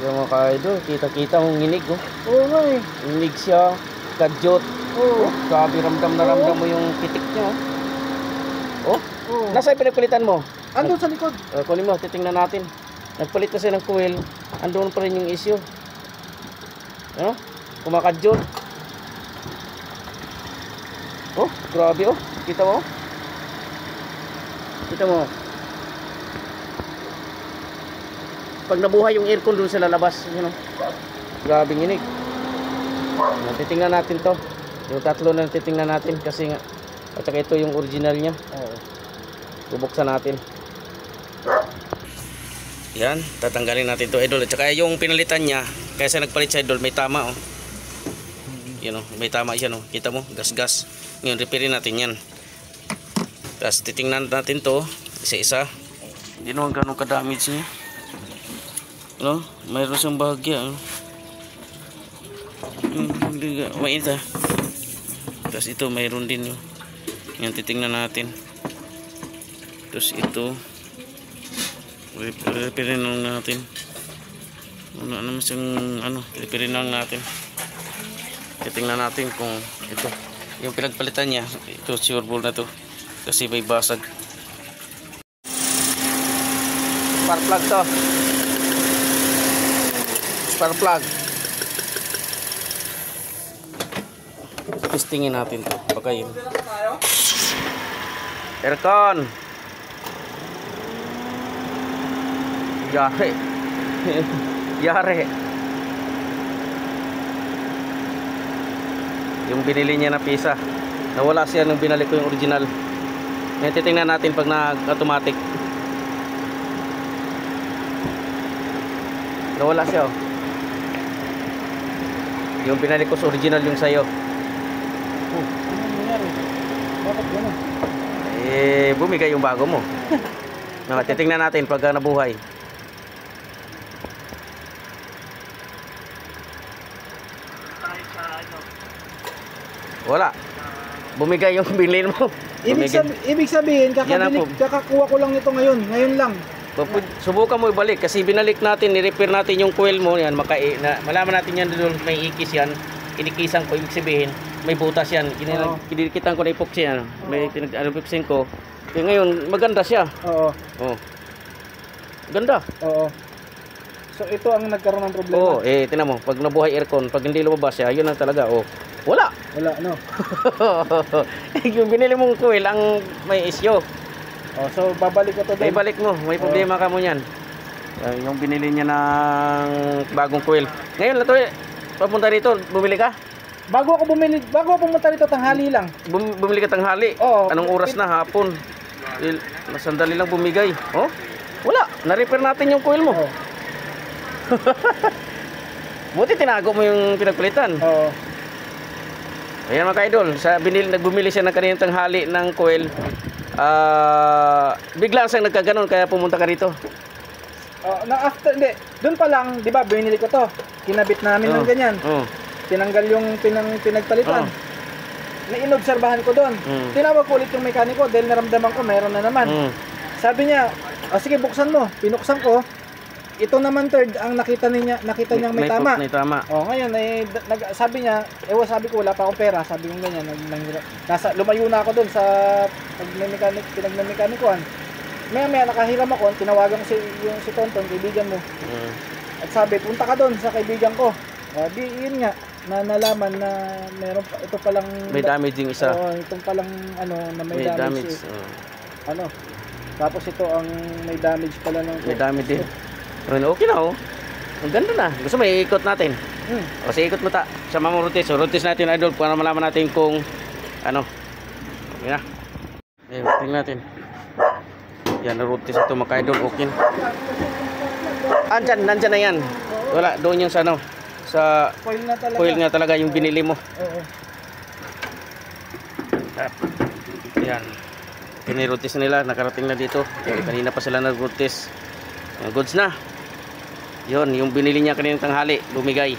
Yung mga ka-idol, kita-kita mong nginig, oh. Oo nga eh. Nginig siya, kadyot. Oo. Grabe, ramdam na ramdam mo yung pitik niya, oh. Oo. Nasa pinagpalitan mo? Andun sa likod. Kunin mo, titingnan natin. Nagpalit kasi ng coil, andun pa rin yung issue. Ano? Kumakadyot. Oh, grabe, oh. Kita mo? Kita mo. Pag nabuhay yung aircon doon sa lalabas, you know. Grabe nginig. Titingnan natin to. Yung tatlo na titingnan natin kasi nga at saka ito yung original niya. Oo. Bubuksan natin. Yan, tatanggalin natin to, idol. At saka yung pinalitan niya, kaysa nagpalit siya, idol, may tama, oh. Yan, oh, may tama siya, oh. Kita mo, gas-gas. Ngayon, repairin natin yan. Tapos titingnan natin to, isa-isa. Hindi naman ganun ka-damage niya. No, mayroon siyang bahagya, no? Mainit, ha. Tapos ito mayroon din, no? Yan, titingnan natin. Tapos ito repairin lang natin. Ano naman siyang repairin lang natin. Titingnan natin kung ito yung pinagpalitan niya, ito sure ball na to kasi may basag. Spark plug to. Spark plug. Testingin natin to. Baka yun. Aircon. Yari. Yari. Yung binili niya na pisa. Nawala siya nung binalik ko yung original. Ngayon titingnan natin pag nag-automatic. Nawala siya, oh. Yung pinalik ko sa original yung sayo. Oh, ano nangyari? Bakit gano'n? Bumigay yung bago mo. Titingnan natin pag nabuhay. Wala. Bumigay yung bilhin mo. Ibig sabihin, kakakuha ko lang nito ngayon. Ngayon lang. Subukan mo ibalik kasi binalik natin, ni-repair natin yung coil mo yan, malaman natin yan doon, may ikis yan, kinikisan ko, ibig sabihin may butas yan, kinikitan ko na epoxy yan, may pinag-epoxy ko, kaya ngayon maganda siya. Oo. Oh. Ganda. Oo. So ito ang nagkaroon ng problema. Oo, tingnan mo, pag nabuhay aircon, pag hindi lumabas siya, yun ang talaga, oh. Wala, no? yung binili mong coil ang may issue. Oh, so babalik ko to din. Ibalik mo, may problema ka mo niyan. Yung binili niya ng bagong coil. Ngayon na to, papunta dito, bumili ka? Bago ako pumunta dito, tanghali lang. Bumili ka tanghali? Oo. Anong oras na? Hapon. Sandali lang bumigay. Oh? Wala, na-repair natin yung coil mo. Oo. Buti tinago mo yung pinagpalitan. Oo. Ayan mga ka-idol, nagbumili siya ng kaninang tanghali ng coil. Bigla siyang nagkaganon kaya pumunta ka rito. After, hindi, doon pa lang, di ba, binili ko to. Kinabit namin ng ganyan. Tinanggal yung pinagpalitan. Nainobserbahan ko doon. Tinawag ko ulit yung mekaniko dahil naramdaman ko mayroon na naman. Sabi niya, sige buksan mo. Pinuksan ko. Ito naman third ang nakita niyang may tama. May tama. Ngayon sabi niya, sabi ko wala pa akong pera, sabi ko ganyan, lumayo na ako doon sa pinagmemekanikuan. Maya nakahiram ako, tinawagan ko si Tonton, kaibigan mo. At sabi, punta ka doon sa kaibigan ko. Di yun nga, nalaman na meron ito palang may damaging isa. Itong palang na may damage. Tapos ito ang may damage pala ng may damage din. Okay na, oh. Ang ganda na. Gusto mo iikot natin? Kasi ikot mo ta. Sama mo rotis. Rotis natin, idol, para malaman natin kung yan na. Tingnan natin. Yan, rotis ito mga idol. Okay na. Nandyan na yan. Wala, doon yung sa coil nga talaga yung binili mo. Oo. Yan. Pinirotis nila, nakarating na dito. Kanina pa sila nag-rotis. Goods na. Yun, yung binili niya kaninang tanghali, lumigay.